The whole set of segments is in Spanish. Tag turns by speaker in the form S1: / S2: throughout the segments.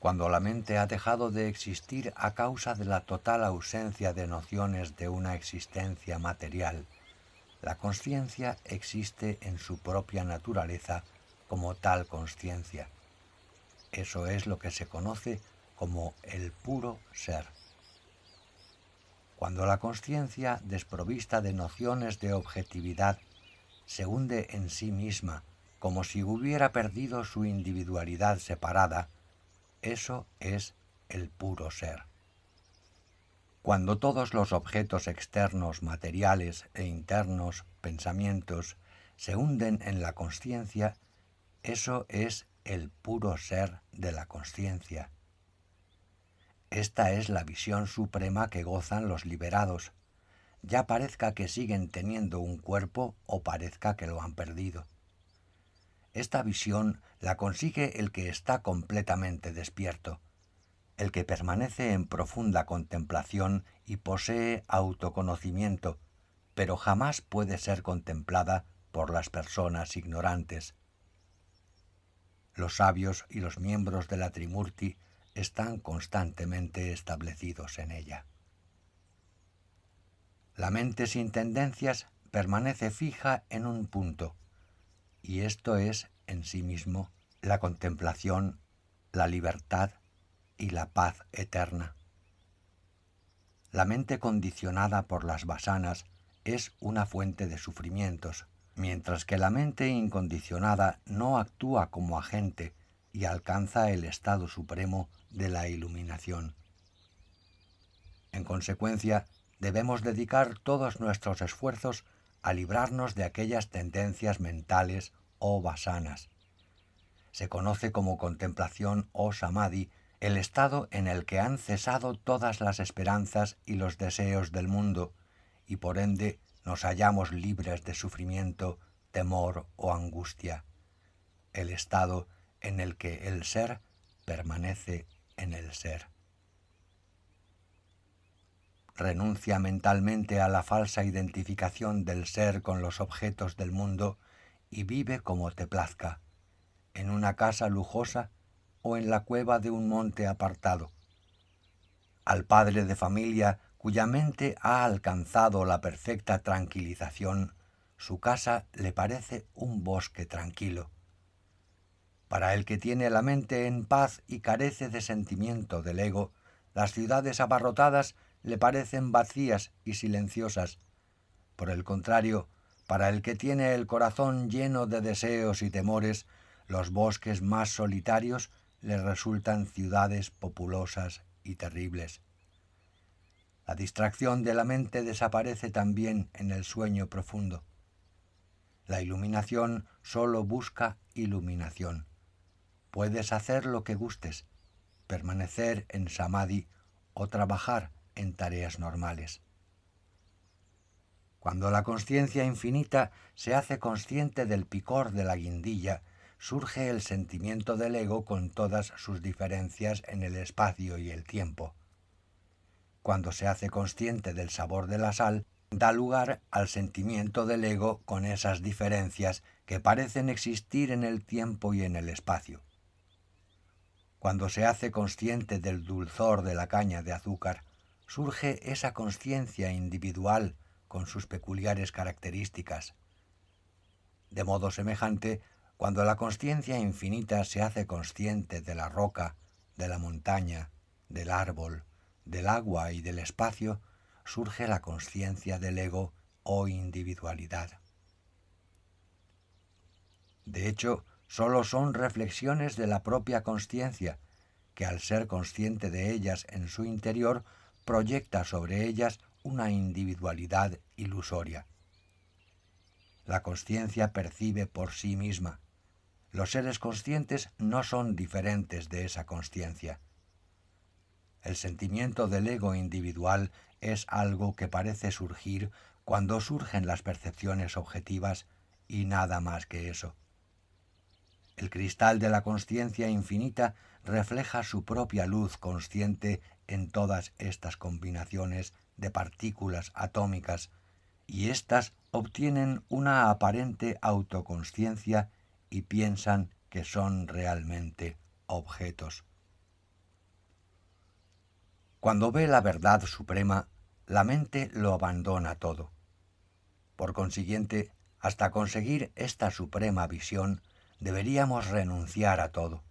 S1: Cuando la mente ha dejado de existir a causa de la total ausencia de nociones de una existencia material, la consciencia existe en su propia naturaleza como tal consciencia. Eso es lo que se conoce como el puro ser. Cuando la consciencia, desprovista de nociones de objetividad, se hunde en sí misma como si hubiera perdido su individualidad separada, eso es el puro ser. Cuando todos los objetos externos, materiales e internos, pensamientos, se hunden en la consciencia, eso es el puro ser de la consciencia. Esta es la visión suprema que gozan los liberados, ya parezca que siguen teniendo un cuerpo o parezca que lo han perdido. Esta visión la consigue el que está completamente despierto, el que permanece en profunda contemplación y posee autoconocimiento, pero jamás puede ser contemplada por las personas ignorantes. Los sabios y los miembros de la Trimurti están constantemente establecidos en ella. La mente sin tendencias permanece fija en un punto, y esto es, en sí mismo, la contemplación, la libertad y la paz eterna. La mente condicionada por las vasanas es una fuente de sufrimientos, mientras que la mente incondicionada no actúa como agente y alcanza el estado supremo de la iluminación. En consecuencia, debemos dedicar todos nuestros esfuerzos a librarnos de aquellas tendencias mentales o vasanas. Se conoce como contemplación o samadhi el estado en el que han cesado todas las esperanzas y los deseos del mundo, y por ende nos hallamos libres de sufrimiento, temor o angustia. El estado en el que el ser permanece en el ser. Renuncia mentalmente a la falsa identificación del ser con los objetos del mundo y vive como te plazca, en una casa lujosa o en la cueva de un monte apartado. Al padre de familia cuya mente ha alcanzado la perfecta tranquilización, su casa le parece un bosque tranquilo. Para el que tiene la mente en paz y carece de sentimiento del ego, las ciudades abarrotadas le parecen vacías y silenciosas. Por el contrario, para el que tiene el corazón lleno de deseos y temores, los bosques más solitarios le resultan ciudades populosas y terribles. La distracción de la mente desaparece también en el sueño profundo. La iluminación solo busca iluminación. Puedes hacer lo que gustes, permanecer en samadhi o trabajar en tareas normales. Cuando la consciencia infinita se hace consciente del picor de la guindilla, surge el sentimiento del ego con todas sus diferencias en el espacio y el tiempo. Cuando se hace consciente del sabor de la sal, da lugar al sentimiento del ego con esas diferencias que parecen existir en el tiempo y en el espacio. Cuando se hace consciente del dulzor de la caña de azúcar, surge esa consciencia individual con sus peculiares características. De modo semejante, cuando la consciencia infinita se hace consciente de la roca, de la montaña, del árbol, del agua y del espacio, surge la consciencia del ego o individualidad. De hecho, solo son reflexiones de la propia consciencia, que al ser consciente de ellas en su interior, proyecta sobre ellas una individualidad ilusoria. La consciencia percibe por sí misma. Los seres conscientes no son diferentes de esa consciencia. El sentimiento del ego individual es algo que parece surgir cuando surgen las percepciones objetivas y nada más que eso. El cristal de la consciencia infinita refleja su propia luz consciente en todas estas combinaciones de partículas atómicas, y éstas obtienen una aparente autoconsciencia y piensan que son realmente objetos. Cuando ve la verdad suprema, la mente lo abandona todo. Por consiguiente, hasta conseguir esta suprema visión, deberíamos renunciar a todo.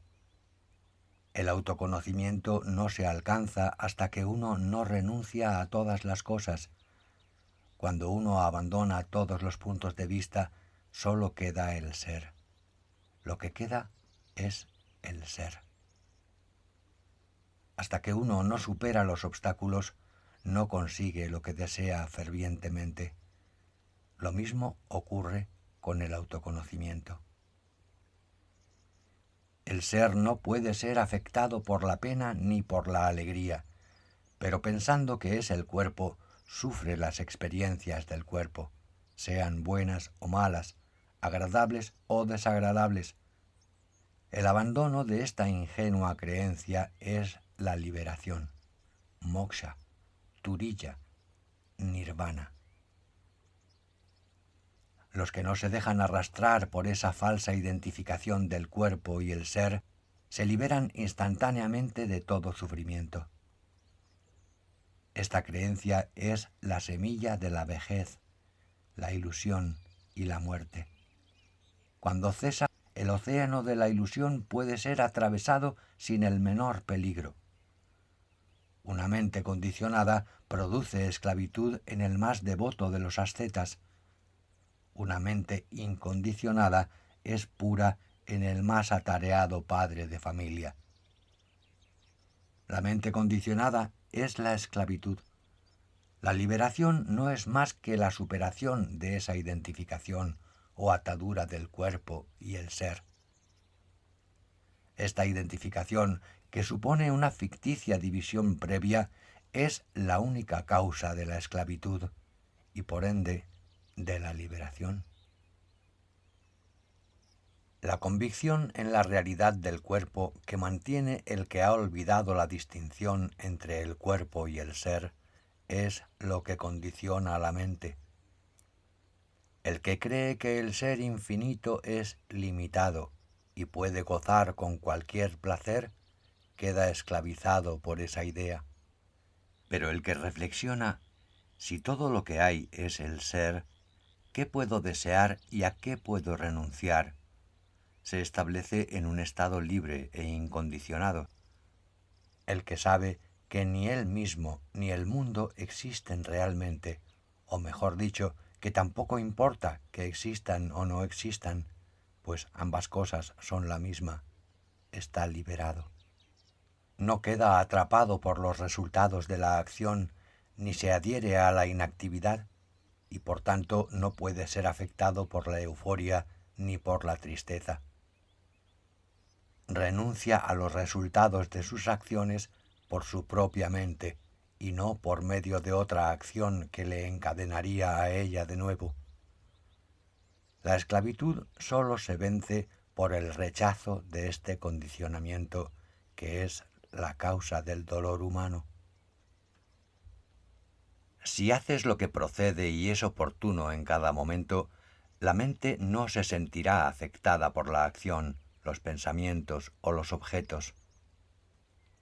S1: El autoconocimiento no se alcanza hasta que uno no renuncia a todas las cosas. Cuando uno abandona todos los puntos de vista, solo queda el ser. Lo que queda es el ser. Hasta que uno no supera los obstáculos, no consigue lo que desea fervientemente. Lo mismo ocurre con el autoconocimiento. El ser no puede ser afectado por la pena ni por la alegría, pero pensando que es el cuerpo, sufre las experiencias del cuerpo, sean buenas o malas, agradables o desagradables. El abandono de esta ingenua creencia es la liberación, moksha, turiya, nirvana. Los que no se dejan arrastrar por esa falsa identificación del cuerpo y el ser, se liberan instantáneamente de todo sufrimiento. Esta creencia es la semilla de la vejez, la ilusión y la muerte. Cuando cesa, el océano de la ilusión puede ser atravesado sin el menor peligro. Una mente condicionada produce esclavitud en el más devoto de los ascetas. Una mente incondicionada es pura en el más atareado padre de familia. La mente condicionada es la esclavitud. La liberación no es más que la superación de esa identificación o atadura del cuerpo y el ser. Esta identificación, que supone una ficticia división previa, es la única causa de la esclavitud y, por ende, de la liberación. La convicción en la realidad del cuerpo que mantiene el que ha olvidado la distinción entre el cuerpo y el ser es lo que condiciona a la mente. El que cree que el ser infinito es limitado y puede gozar con cualquier placer, queda esclavizado por esa idea. Pero el que reflexiona, si todo lo que hay es el ser, ¿qué puedo desear y a qué puedo renunciar? Se establece en un estado libre e incondicionado. El que sabe que ni él mismo ni el mundo existen realmente, o mejor dicho, que tampoco importa que existan o no existan, pues ambas cosas son la misma, está liberado. No queda atrapado por los resultados de la acción, ni se adhiere a la inactividad, y por tanto no puede ser afectado por la euforia ni por la tristeza. Renuncia a los resultados de sus acciones por su propia mente y no por medio de otra acción que le encadenaría a ella de nuevo. La esclavitud sólo se vence por el rechazo de este condicionamiento que es la causa del dolor humano. Si haces lo que procede y es oportuno en cada momento, la mente no se sentirá afectada por la acción, los pensamientos o los objetos.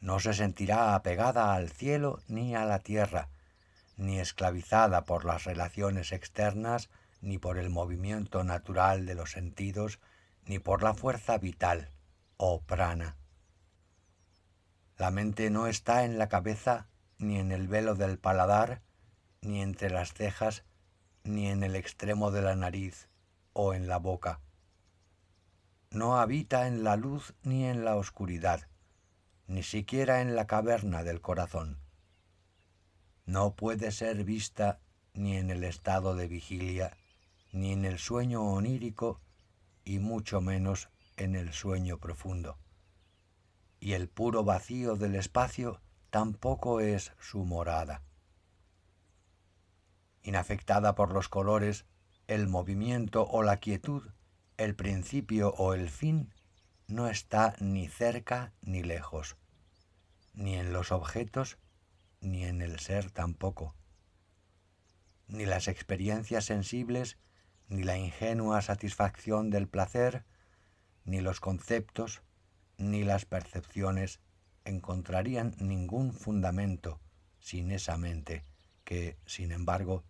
S1: No se sentirá apegada al cielo ni a la tierra, ni esclavizada por las relaciones externas, ni por el movimiento natural de los sentidos, ni por la fuerza vital, o prana. La mente no está en la cabeza, ni en el velo del paladar, ni entre las cejas, ni en el extremo de la nariz, o en la boca. No habita en la luz ni en la oscuridad, ni siquiera en la caverna del corazón. No puede ser vista ni en el estado de vigilia, ni en el sueño onírico, y mucho menos en el sueño profundo. Y el puro vacío del espacio tampoco es su morada. Inafectada por los colores, el movimiento o la quietud, el principio o el fin, no está ni cerca ni lejos, ni en los objetos, ni en el ser tampoco. Ni las experiencias sensibles, ni la ingenua satisfacción del placer, ni los conceptos, ni las percepciones, encontrarían ningún fundamento sin esa mente que, sin embargo,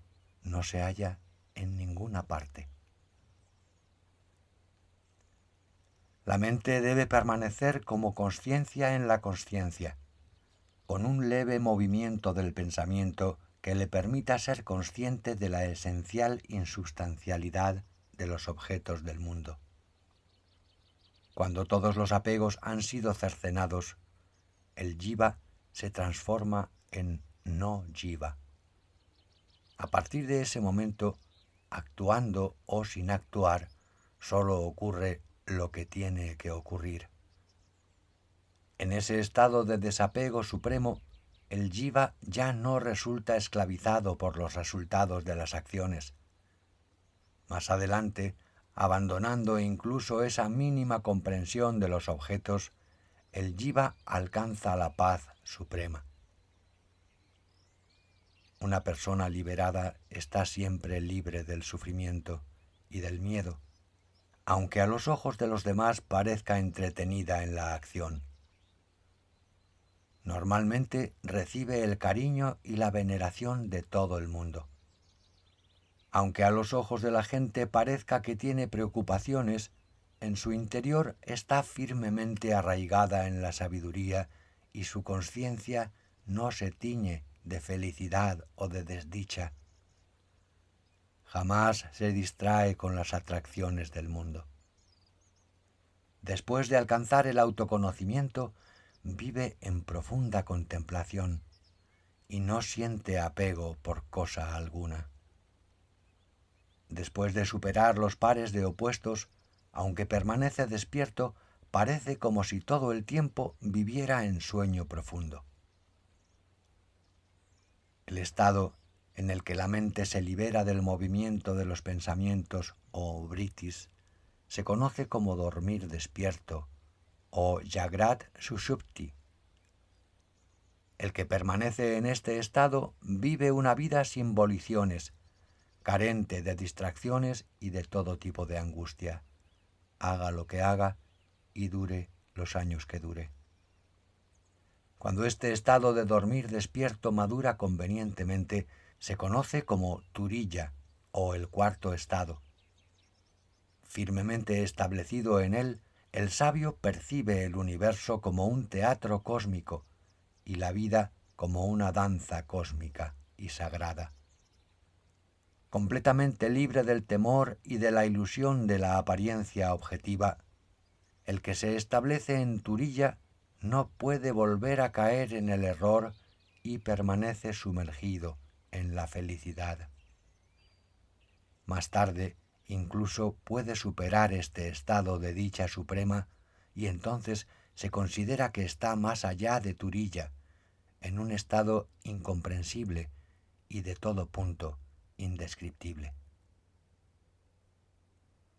S1: no se halla en ninguna parte. La mente debe permanecer como consciencia en la consciencia, con un leve movimiento del pensamiento que le permita ser consciente de la esencial insubstancialidad de los objetos del mundo. Cuando todos los apegos han sido cercenados, el jiva se transforma en no jiva. A partir de ese momento, actuando o sin actuar, solo ocurre lo que tiene que ocurrir. En ese estado de desapego supremo, el jiva ya no resulta esclavizado por los resultados de las acciones. Más adelante, abandonando incluso esa mínima comprensión de los objetos, el jiva alcanza la paz suprema. Una persona liberada está siempre libre del sufrimiento y del miedo, aunque a los ojos de los demás parezca entretenida en la acción. Normalmente recibe el cariño y la veneración de todo el mundo. Aunque a los ojos de la gente parezca que tiene preocupaciones, en su interior está firmemente arraigada en la sabiduría y su conciencia no se tiñe de felicidad o de desdicha. Jamás se distrae con las atracciones del mundo. Después de alcanzar el autoconocimiento, vive en profunda contemplación y no siente apego por cosa alguna. Después de superar los pares de opuestos, aunque permanece despierto, parece como si todo el tiempo viviera en sueño profundo. El estado en el que la mente se libera del movimiento de los pensamientos o vritis se conoce como dormir despierto o Jagrat Sushupti. El que permanece en este estado vive una vida sin voliciones, carente de distracciones y de todo tipo de angustia, haga lo que haga y dure los años que dure. Cuando este estado de dormir despierto madura convenientemente, se conoce como Turiya o el cuarto estado. Firmemente establecido en él, el sabio percibe el universo como un teatro cósmico y la vida como una danza cósmica y sagrada. Completamente libre del temor y de la ilusión de la apariencia objetiva, el que se establece en Turiya no puede volver a caer en el error y permanece sumergido en la felicidad. Más tarde, incluso puede superar este estado de dicha suprema y entonces se considera que está más allá de Turiya, en un estado incomprensible y de todo punto indescriptible.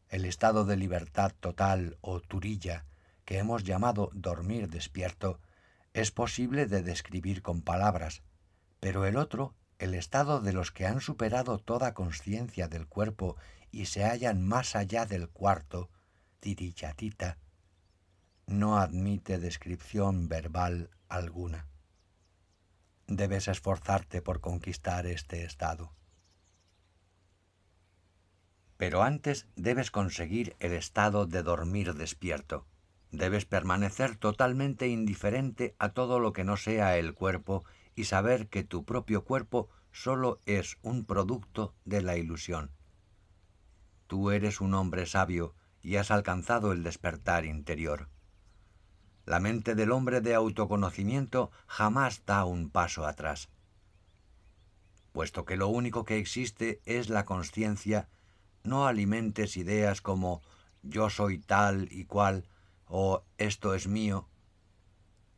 S1: El estado de libertad total o Turiya, que hemos llamado dormir despierto, es posible de describir con palabras, pero el otro, el estado de los que han superado toda consciencia del cuerpo y se hallan más allá del cuarto, Tiriyatita, no admite descripción verbal alguna. Debes esforzarte por conquistar este estado. Pero antes debes conseguir el estado de dormir despierto. Debes permanecer totalmente indiferente a todo lo que no sea el cuerpo y saber que tu propio cuerpo solo es un producto de la ilusión. Tú eres un hombre sabio y has alcanzado el despertar interior. La mente del hombre de autoconocimiento jamás da un paso atrás. Puesto que lo único que existe es la consciencia, no alimentes ideas como yo soy tal y cual o esto es mío.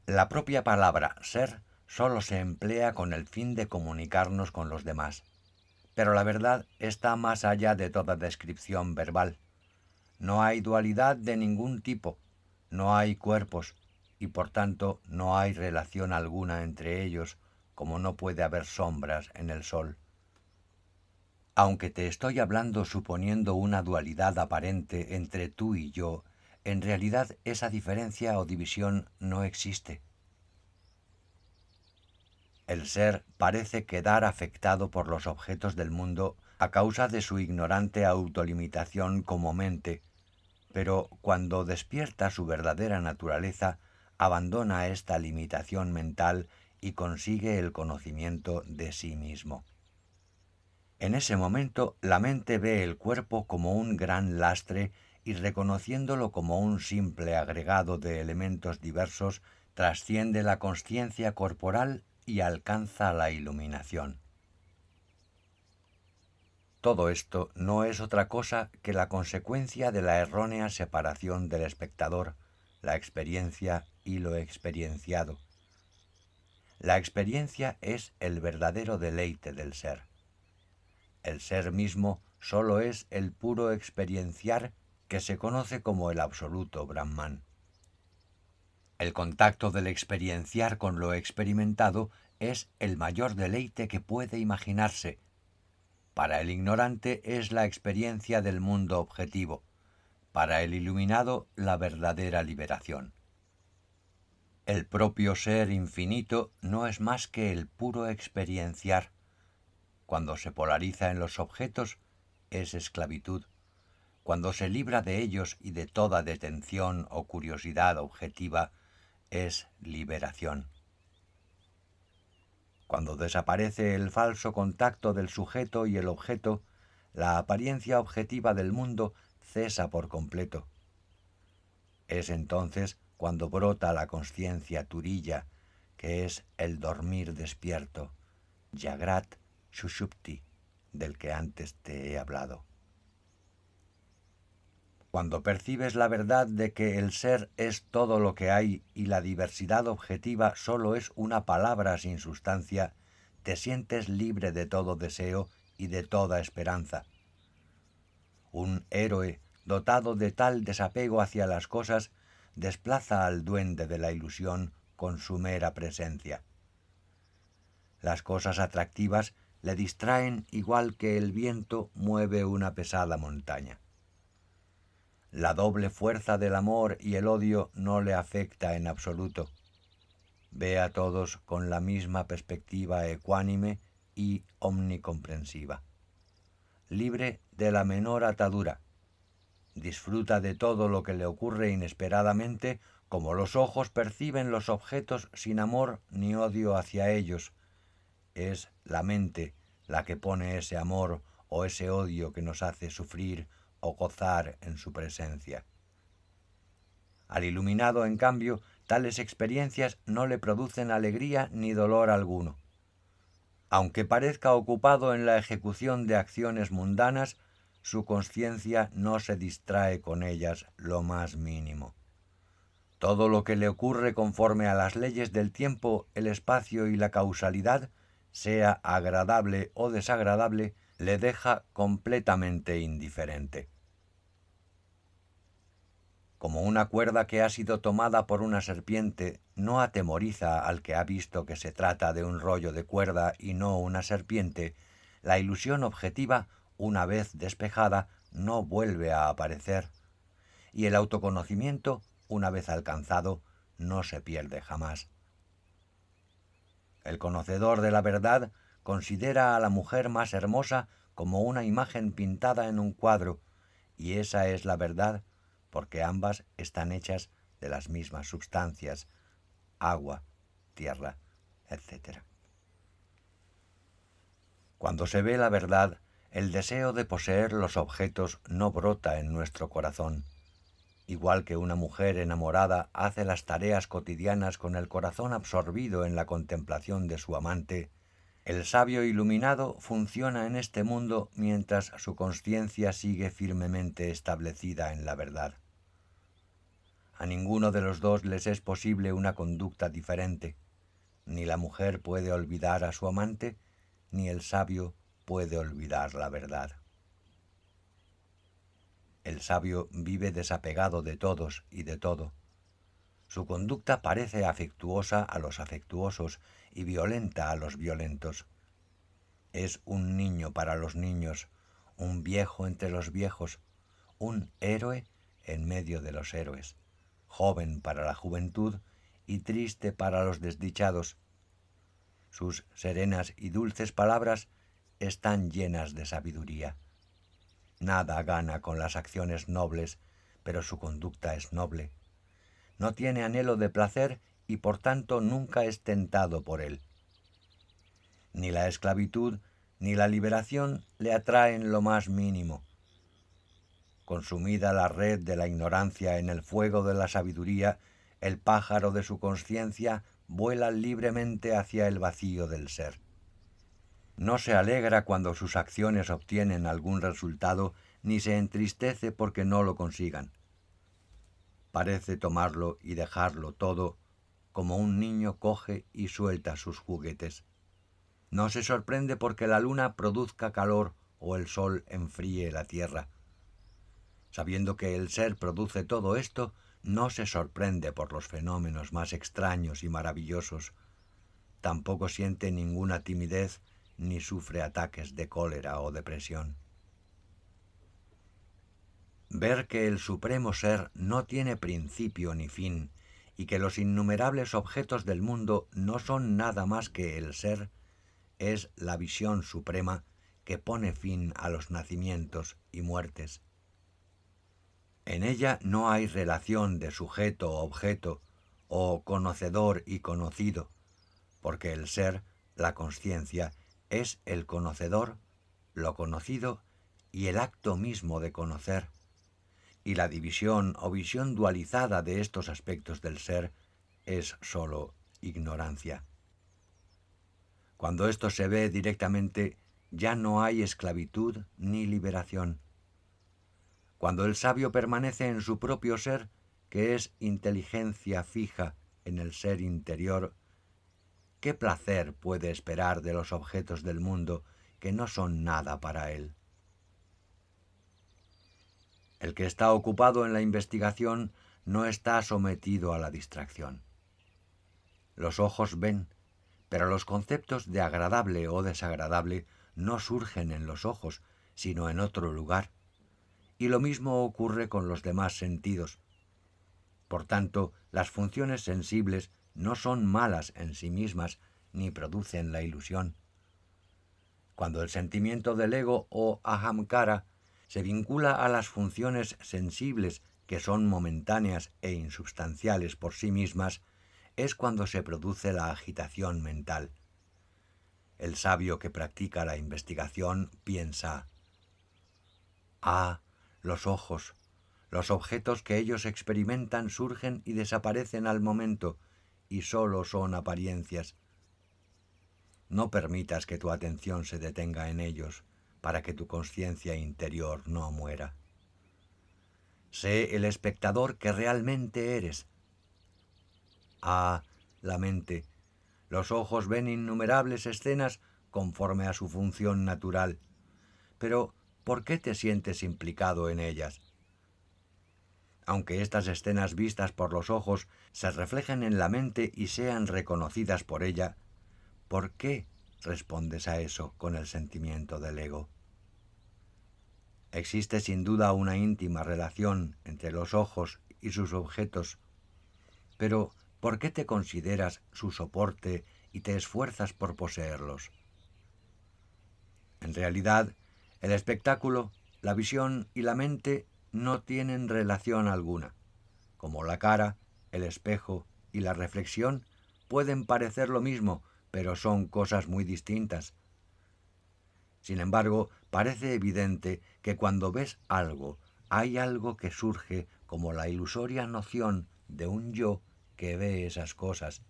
S1: La propia palabra ser solo se emplea con el fin de comunicarnos con los demás. Pero la verdad está más allá de toda descripción verbal. No hay dualidad de ningún tipo, no hay cuerpos y por tanto no hay relación alguna entre ellos, como no puede haber sombras en el sol. Aunque te estoy hablando suponiendo una dualidad aparente entre tú y yo, en realidad esa diferencia o división no existe. El ser parece quedar afectado por los objetos del mundo a causa de su ignorante autolimitación como mente, pero cuando despierta su verdadera naturaleza, abandona esta limitación mental y consigue el conocimiento de sí mismo. En ese momento, la mente ve el cuerpo como un gran lastre y reconociéndolo como un simple agregado de elementos diversos, trasciende la consciencia corporal y alcanza la iluminación. Todo esto no es otra cosa que la consecuencia de la errónea separación del espectador, la experiencia y lo experienciado. La experiencia es el verdadero deleite del ser. El ser mismo solo es el puro experienciar que se conoce como el absoluto Brahman. El contacto del experienciar con lo experimentado es el mayor deleite que puede imaginarse. Para el ignorante es la experiencia del mundo objetivo, para el iluminado la verdadera liberación. El propio ser infinito no es más que el puro experienciar. Cuando se polariza en los objetos, es esclavitud. Cuando se libra de ellos y de toda detención o curiosidad objetiva, es liberación. Cuando desaparece el falso contacto del sujeto y el objeto, la apariencia objetiva del mundo cesa por completo. Es entonces cuando brota la consciencia turilla, que es el dormir despierto, Jagrat Sushupti, del que antes te he hablado. Cuando percibes la verdad de que el ser es todo lo que hay y la diversidad objetiva solo es una palabra sin sustancia, te sientes libre de todo deseo y de toda esperanza. Un héroe dotado de tal desapego hacia las cosas desplaza al duende de la ilusión con su mera presencia. Las cosas atractivas le distraen igual que el viento mueve una pesada montaña. La doble fuerza del amor y el odio no le afecta en absoluto. Ve a todos con la misma perspectiva ecuánime y omnicomprensiva. Libre de la menor atadura. Disfruta de todo lo que le ocurre inesperadamente, como los ojos perciben los objetos sin amor ni odio hacia ellos. Es la mente la que pone ese amor o ese odio que nos hace sufrir o gozar en su presencia. Al iluminado, en cambio, tales experiencias no le producen alegría ni dolor alguno. Aunque parezca ocupado en la ejecución de acciones mundanas, su conciencia no se distrae con ellas lo más mínimo. Todo lo que le ocurre conforme a las leyes del tiempo, el espacio y la causalidad, sea agradable o desagradable, le deja completamente indiferente. Como una cuerda que ha sido tomada por una serpiente no atemoriza al que ha visto que se trata de un rollo de cuerda y no una serpiente, la ilusión objetiva, una vez despejada, no vuelve a aparecer, y el autoconocimiento, una vez alcanzado, no se pierde jamás. El conocedor de la verdad considera a la mujer más hermosa como una imagen pintada en un cuadro, y esa es la verdad, porque ambas están hechas de las mismas sustancias, agua, tierra, etc. Cuando se ve la verdad, el deseo de poseer los objetos no brota en nuestro corazón. Igual que una mujer enamorada hace las tareas cotidianas con el corazón absorbido en la contemplación de su amante, el sabio iluminado funciona en este mundo mientras su consciencia sigue firmemente establecida en la verdad. A ninguno de los dos les es posible una conducta diferente. Ni la mujer puede olvidar a su amante, ni el sabio puede olvidar la verdad. El sabio vive desapegado de todos y de todo. Su conducta parece afectuosa a los afectuosos y violenta a los violentos. Es un niño para los niños, un viejo entre los viejos, un héroe en medio de los héroes, joven para la juventud y triste para los desdichados. Sus serenas y dulces palabras están llenas de sabiduría. Nada gana con las acciones nobles, pero su conducta es noble. No tiene anhelo de placer y por tanto nunca es tentado por él. Ni la esclavitud ni la liberación le atraen lo más mínimo. Consumida la red de la ignorancia en el fuego de la sabiduría, el pájaro de su conciencia vuela libremente hacia el vacío del ser. No se alegra cuando sus acciones obtienen algún resultado, ni se entristece porque no lo consigan. Parece tomarlo y dejarlo todo, como un niño coge y suelta sus juguetes. No se sorprende porque la luna produzca calor o el sol enfríe la tierra. Sabiendo que el ser produce todo esto, no se sorprende por los fenómenos más extraños y maravillosos. Tampoco siente ninguna timidez ni sufre ataques de cólera o depresión. Ver que el supremo ser no tiene principio ni fin y que los innumerables objetos del mundo no son nada más que el ser, es la visión suprema que pone fin a los nacimientos y muertes. En ella no hay relación de sujeto-objeto o conocedor y conocido, porque el ser, la consciencia, es el conocedor, lo conocido y el acto mismo de conocer, y la división o visión dualizada de estos aspectos del ser es sólo ignorancia. Cuando esto se ve directamente, ya no hay esclavitud ni liberación. Cuando el sabio permanece en su propio ser, que es inteligencia fija en el ser interior, ¿qué placer puede esperar de los objetos del mundo que no son nada para él? El que está ocupado en la investigación no está sometido a la distracción. Los ojos ven, pero los conceptos de agradable o desagradable no surgen en los ojos, sino en otro lugar. Y lo mismo ocurre con los demás sentidos. Por tanto, las funciones sensibles no son malas en sí mismas, ni producen la ilusión. Cuando el sentimiento del ego o ahamkara se vincula a las funciones sensibles que son momentáneas e insubstanciales por sí mismas, es cuando se produce la agitación mental. El sabio que practica la investigación piensa: «Ah, los ojos, los objetos que ellos experimentan surgen y desaparecen al momento, y sólo son apariencias. No permitas que tu atención se detenga en ellos, para que tu conciencia interior no muera. Sé el espectador que realmente eres». Ah, la mente, los ojos ven innumerables escenas conforme a su función natural, pero ¿por qué te sientes implicado en ellas? Aunque estas escenas vistas por los ojos se reflejen en la mente y sean reconocidas por ella, ¿por qué respondes a eso con el sentimiento del ego? Existe sin duda una íntima relación entre los ojos y sus objetos, pero ¿por qué te consideras su soporte y te esfuerzas por poseerlos? En realidad, el espectáculo, la visión y la mente no tienen relación alguna. Como la cara, el espejo y la reflexión pueden parecer lo mismo, pero son cosas muy distintas. Sin embargo, parece evidente que cuando ves algo, hay algo que surge como la ilusoria noción de un yo que ve esas cosas.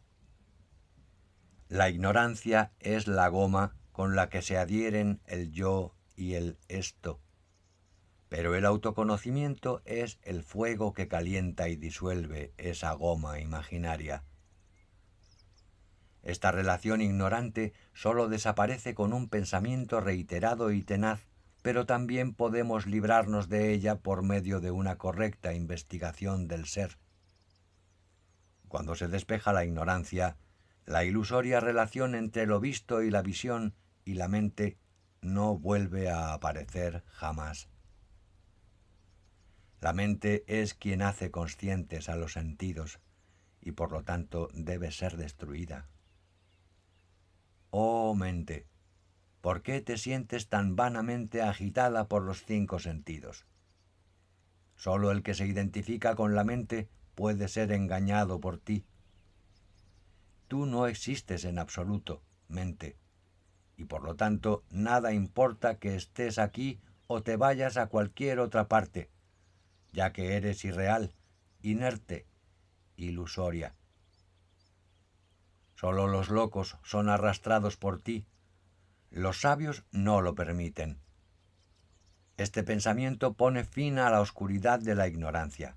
S1: La ignorancia es la goma con la que se adhieren el yo y el esto, pero el autoconocimiento es el fuego que calienta y disuelve esa goma imaginaria. Esta relación ignorante sólo desaparece con un pensamiento reiterado y tenaz, pero también podemos librarnos de ella por medio de una correcta investigación del ser. Cuando se despeja la ignorancia, la ilusoria relación entre lo visto y la visión y la mente no vuelve a aparecer jamás. La mente es quien hace conscientes a los sentidos y por lo tanto debe ser destruida. Oh mente, ¿por qué te sientes tan vanamente agitada por los 5 sentidos? Solo el que se identifica con la mente puede ser engañado por ti. Tú no existes en absoluto, mente, y por lo tanto nada importa que estés aquí o te vayas a cualquier otra parte, ya que eres irreal, inerte, ilusoria. Solo los locos son arrastrados por ti. Los sabios no lo permiten. Este pensamiento pone fin a la oscuridad de la ignorancia.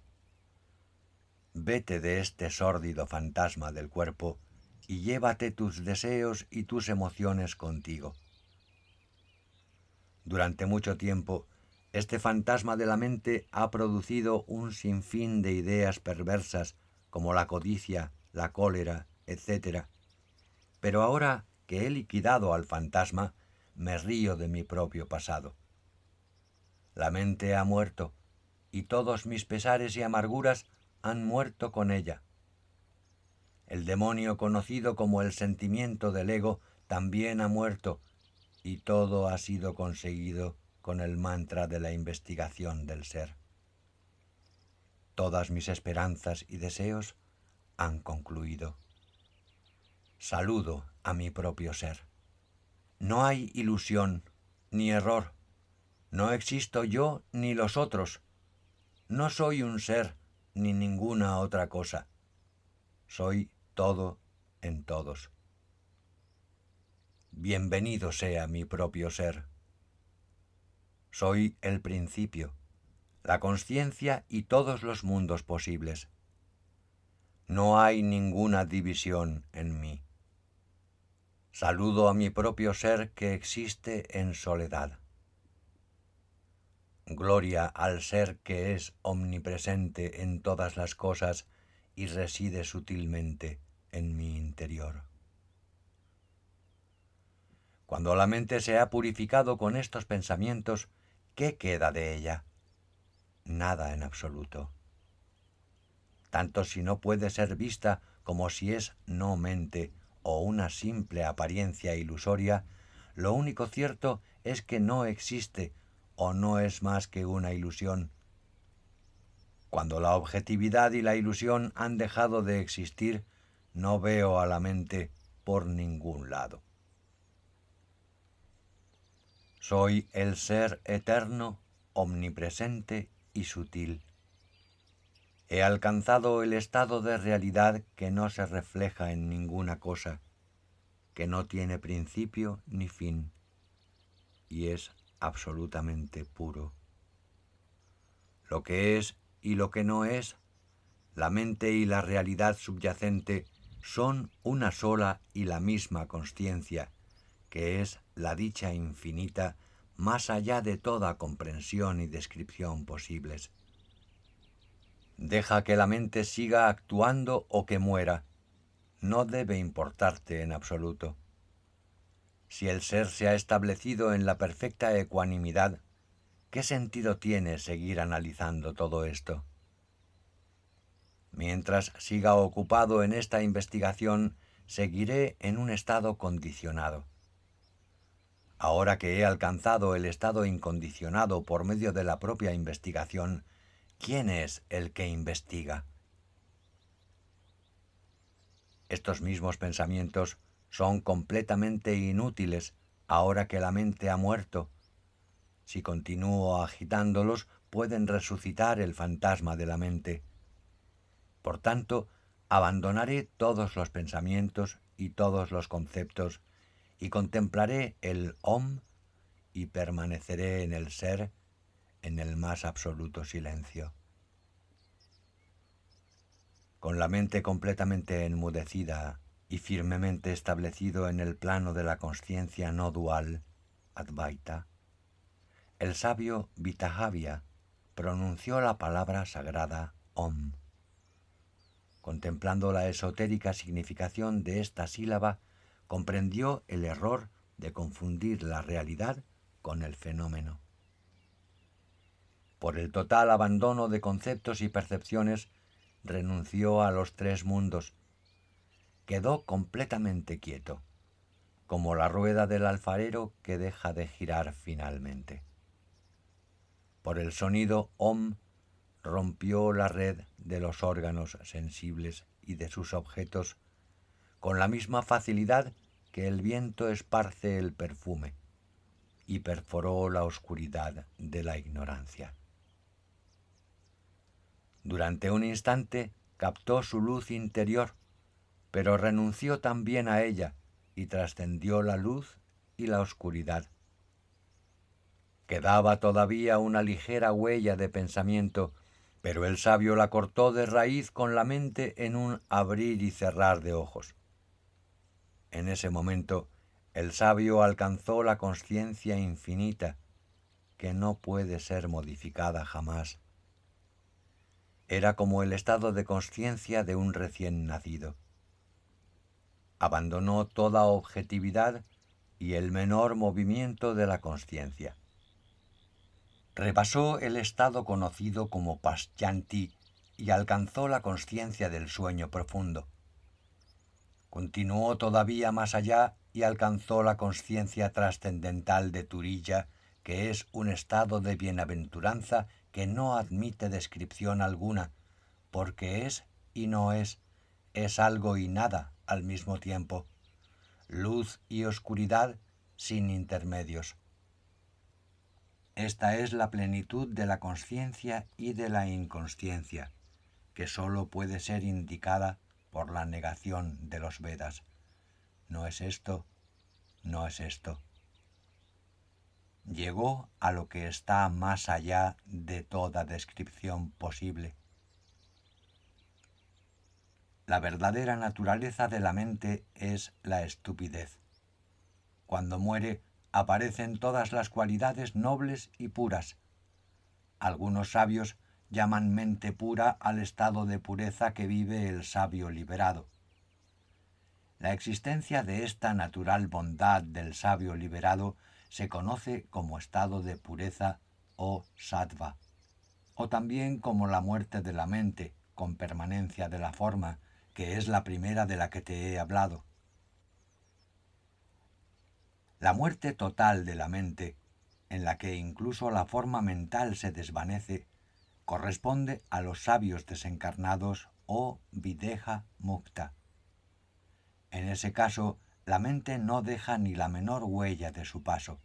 S1: Vete de este sórdido fantasma del cuerpo y llévate tus deseos y tus emociones contigo. Durante mucho tiempo, este fantasma de la mente ha producido un sinfín de ideas perversas como la codicia, la cólera, etc. Pero ahora que he liquidado al fantasma, me río de mi propio pasado. La mente ha muerto, y todos mis pesares y amarguras han muerto con ella. El demonio conocido como el sentimiento del ego también ha muerto, y todo ha sido conseguido con el mantra de la investigación del ser. Todas mis esperanzas y deseos han concluido. Saludo a mi propio ser. No hay ilusión ni error. No existo yo ni los otros. No soy un ser ni ninguna otra cosa. Soy todo en todos. Bienvenido sea mi propio ser. Soy el principio, la consciencia y todos los mundos posibles. No hay ninguna división en mí. Saludo a mi propio ser que existe en soledad. Gloria al ser que es omnipresente en todas las cosas y reside sutilmente en mi interior. Cuando la mente se ha purificado con estos pensamientos, ¿qué queda de ella? Nada en absoluto. Tanto si no puede ser vista como si es no mente o una simple apariencia ilusoria, lo único cierto es que no existe o no es más que una ilusión. Cuando la objetividad y la ilusión han dejado de existir, no veo a la mente por ningún lado. Soy el ser eterno, omnipresente y sutil. He alcanzado el estado de realidad que no se refleja en ninguna cosa, que no tiene principio ni fin, y es absolutamente puro. Lo que es y lo que no es, la mente y la realidad subyacente son una sola y la misma consciencia, que es la dicha infinita más allá de toda comprensión y descripción posibles. Deja que la mente siga actuando o que muera. No debe importarte en absoluto. Si el ser se ha establecido en la perfecta ecuanimidad, ¿qué sentido tiene seguir analizando todo esto? Mientras siga ocupado en esta investigación, seguiré en un estado condicionado. Ahora que he alcanzado el estado incondicionado por medio de la propia investigación, ¿quién es el que investiga? Estos mismos pensamientos son completamente inútiles ahora que la mente ha muerto. Si continúo agitándolos, pueden resucitar el fantasma de la mente. Por tanto, abandonaré todos los pensamientos y todos los conceptos y contemplaré el Om y permaneceré en el ser, en el más absoluto silencio. Con la mente completamente enmudecida y firmemente establecido en el plano de la consciencia no dual, Advaita, el sabio Vitahavya pronunció la palabra sagrada Om. Contemplando la esotérica significación de esta sílaba, comprendió el error de confundir la realidad con el fenómeno. Por el total abandono de conceptos y percepciones, renunció a los 3 mundos. Quedó completamente quieto. como la rueda del alfarero que deja de girar finalmente. Por el sonido Om rompió la red de los órganos sensibles y de sus objetos con la misma facilidad que el viento esparce el perfume, y perforó la oscuridad de la ignorancia. Durante un instante captó su luz interior, pero renunció también a ella y trascendió la luz y la oscuridad. Quedaba todavía una ligera huella de pensamiento, pero el sabio la cortó de raíz con la mente en un abrir y cerrar de ojos. En ese momento, el sabio alcanzó la consciencia infinita, que no puede ser modificada jamás. Era como el estado de consciencia de un recién nacido. Abandonó toda objetividad y el menor movimiento de la consciencia. Repasó el estado conocido como Paschanti y alcanzó la consciencia del sueño profundo. Continuó todavía más allá y alcanzó la consciencia trascendental de Turiya, que es un estado de bienaventuranza que no admite descripción alguna, porque es y no es algo y nada al mismo tiempo, luz y oscuridad sin intermedios. Esta es la plenitud de la consciencia y de la inconsciencia, que sólo puede ser indicada por la negación de los Vedas. No es esto, no es esto. Llegó a lo que está más allá de toda descripción posible. La verdadera naturaleza de la mente es la estupidez. Cuando muere, aparecen todas las cualidades nobles y puras. Algunos sabios llaman mente pura al estado de pureza que vive el sabio liberado. La existencia de esta natural bondad del sabio liberado se conoce como estado de pureza o sattva, o también como la muerte de la mente con permanencia de la forma, que es la primera de la que te he hablado. La muerte total de la mente, en la que incluso la forma mental se desvanece, corresponde a los sabios desencarnados o videha mukta. En ese caso, la mente no deja ni la menor huella de su paso.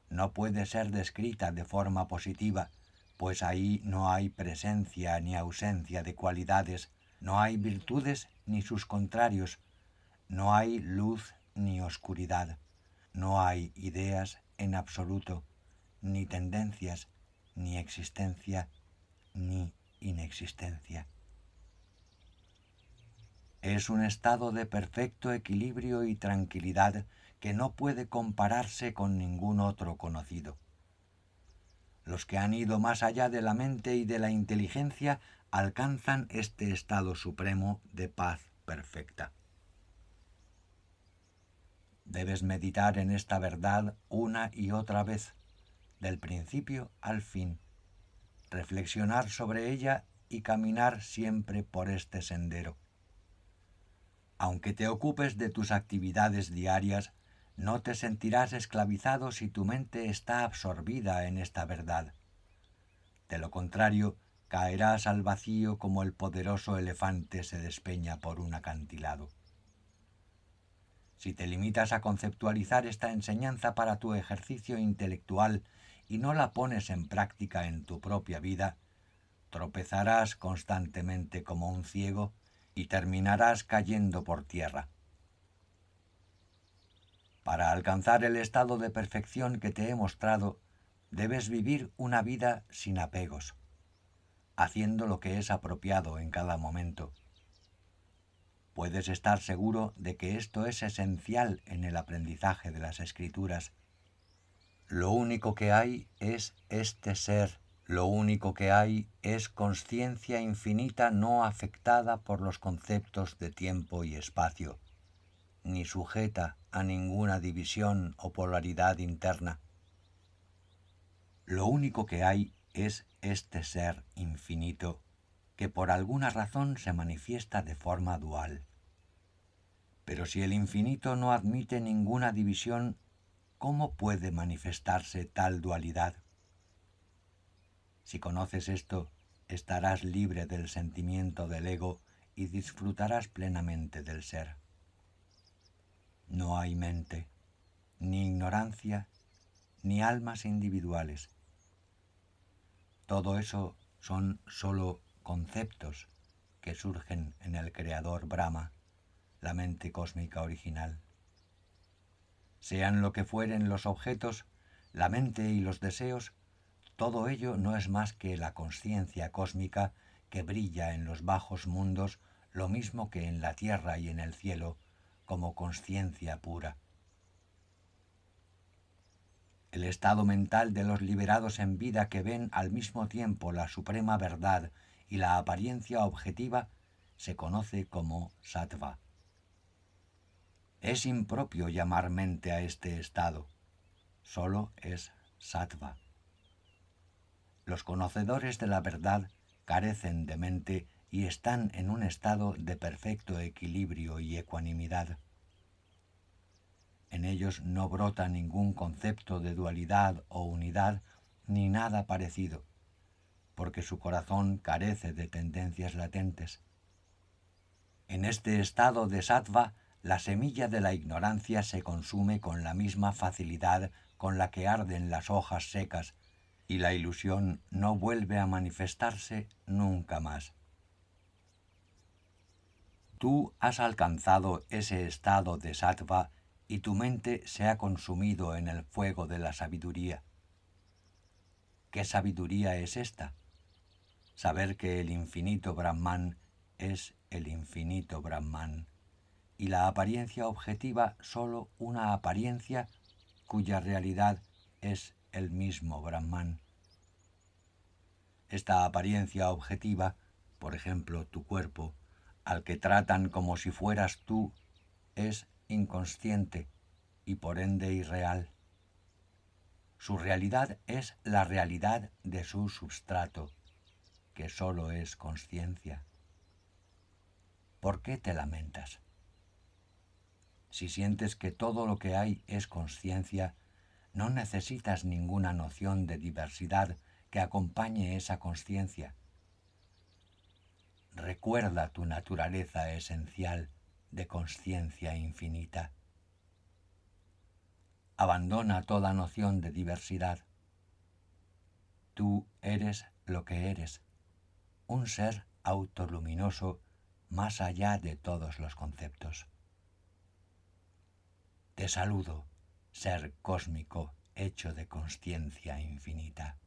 S1: No puede ser descrita de forma positiva, pues ahí no hay presencia ni ausencia de cualidades, no hay virtudes ni sus contrarios, no hay luz ni oscuridad, no hay ideas en absoluto, ni tendencias, ni existencia, ni inexistencia. Es un estado de perfecto equilibrio y tranquilidad que no puede compararse con ningún otro conocido. Los que han ido más allá de la mente y de la inteligencia alcanzan este estado supremo de paz perfecta. Debes meditar en esta verdad una y otra vez, del principio al fin, reflexionar sobre ella y caminar siempre por este sendero. Aunque te ocupes de tus actividades diarias, no te sentirás esclavizado si tu mente está absorbida en esta verdad. De lo contrario, caerás al vacío como el poderoso elefante se despeña por un acantilado. Si te limitas a conceptualizar esta enseñanza para tu ejercicio intelectual y no la pones en práctica en tu propia vida, tropezarás constantemente como un ciego y terminarás cayendo por tierra. Para alcanzar el estado de perfección que te he mostrado, debes vivir una vida sin apegos, haciendo lo que es apropiado en cada momento. Puedes estar seguro de que esto es esencial en el aprendizaje de las Escrituras. Lo único que hay es este ser, lo único que hay es consciencia infinita no afectada por los conceptos de tiempo y espacio, ni sujeta a ninguna división o polaridad interna. Lo único que hay es este ser infinito que por alguna razón se manifiesta de forma dual. Pero si el infinito no admite ninguna división, ¿cómo puede manifestarse tal dualidad? Si conoces esto, estarás libre del sentimiento del ego y disfrutarás plenamente del ser. No hay mente, ni ignorancia, ni almas individuales. Todo eso son sólo conceptos que surgen en el creador Brahma, la mente cósmica original. Sean lo que fueren los objetos, la mente y los deseos, todo ello no es más que la consciencia cósmica que brilla en los bajos mundos lo mismo que en la tierra y en el cielo, como consciencia pura. El estado mental de los liberados en vida que ven al mismo tiempo la suprema verdad y la apariencia objetiva se conoce como sattva. Es impropio llamar mente a este estado, solo es sattva. Los conocedores de la verdad carecen de mente y están en un estado de perfecto equilibrio y ecuanimidad. En ellos no brota ningún concepto de dualidad o unidad ni nada parecido, porque su corazón carece de tendencias latentes. En este estado de sattva, la semilla de la ignorancia se consume con la misma facilidad con la que arden las hojas secas, y la ilusión no vuelve a manifestarse nunca más. Tú has alcanzado ese estado de sattva y tu mente se ha consumido en el fuego de la sabiduría. ¿Qué sabiduría es esta? Saber que el infinito Brahman es el infinito Brahman, y la apariencia objetiva sólo una apariencia cuya realidad es el mismo Brahman. Esta apariencia objetiva, por ejemplo tu cuerpo, al que tratan como si fueras tú, es inconsciente y por ende irreal. Su realidad es la realidad de su substrato, que sólo es consciencia. ¿Por qué te lamentas? Si sientes que todo lo que hay es consciencia, no necesitas ninguna noción de diversidad que acompañe esa consciencia. Recuerda tu naturaleza esencial de consciencia infinita. Abandona toda noción de diversidad. Tú eres lo que eres, un ser autoluminoso más allá de todos los conceptos. Te saludo, ser cósmico hecho de consciencia infinita.